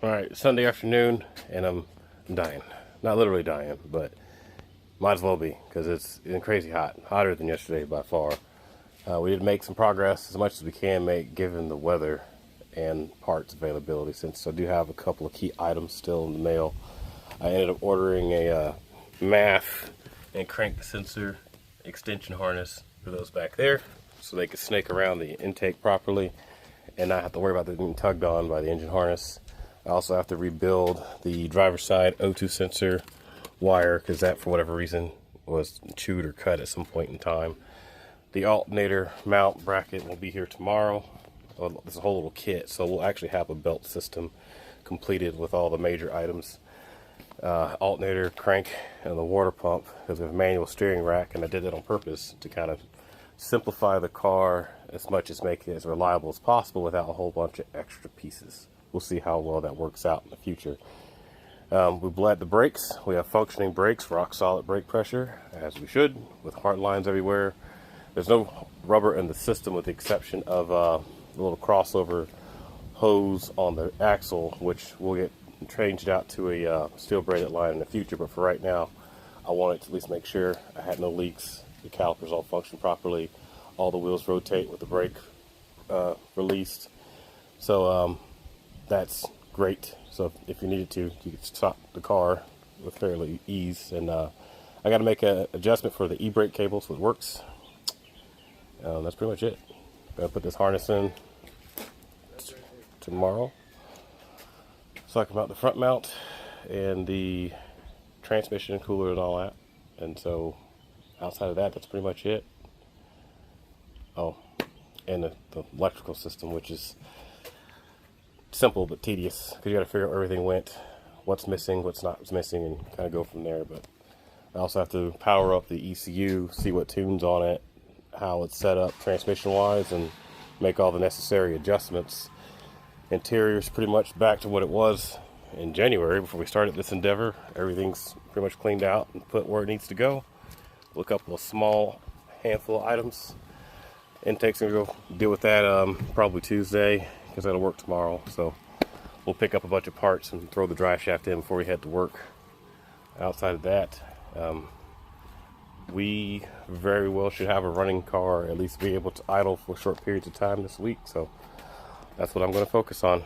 Alright, Sunday afternoon, and I'm dying. Not literally dying, but might as well be, because it's been crazy hot. Hotter than yesterday by far. We did make some progress, as much as we can make, given the weather and parts availability, since I do have a couple of key items still in the mail. I ended up ordering a MAF and crank sensor extension harness for those back there, so they could snake around the intake properly and not have to worry about them being tugged on by the engine harness. I also have to rebuild the driver's side O2 sensor wire, because that, for whatever reason, was chewed or cut at some point in time. The alternator mount bracket will be here tomorrow. Well, it's a whole little kit, so we'll actually have a belt system completed with all the major items. Alternator, crank, and the water pump, because we have a manual steering rack, and I did that on purpose to kind of simplify the car as much as make it as reliable as possible without a whole bunch of extra pieces. We'll see how well that works out in the future. We bled the brakes. We have functioning brakes, rock solid brake pressure, as we should, with hard lines everywhere. There's no rubber in the system with the exception of the little crossover hose on the axle, which will get changed out to a steel braided line in the future. But for right now, I wanted to at least make sure I had no leaks, the calipers all function properly, all the wheels rotate with the brake released. So that's great. So if you needed to, you could stop the car with fairly ease. And I got to make an adjustment for the e-brake cable so it works. That's pretty much it. Gotta put this harness in tomorrow, so I can mount the front mount and the transmission cooler and all that. And so outside of that, that's pretty much it. Oh, and the electrical system, which is simple but tedious, because you got to figure out where everything went, what's missing, what's not missing, and kind of go from there. But I also have to power up the ECU, see what tunes on it, how it's set up transmission wise, and make all the necessary adjustments. Interior's pretty much back to what it was in January before we started this endeavor. Everything's pretty much cleaned out and put where it needs to go. Look up a small handful of items. Intake's gonna go deal with that probably Tuesday, because that'll work tomorrow. So we'll pick up a bunch of parts and throw the drive shaft in before we head to work. Outside of that, we very well should have a running car, at least be able to idle for short periods of time this week. So that's what I'm going to focus on.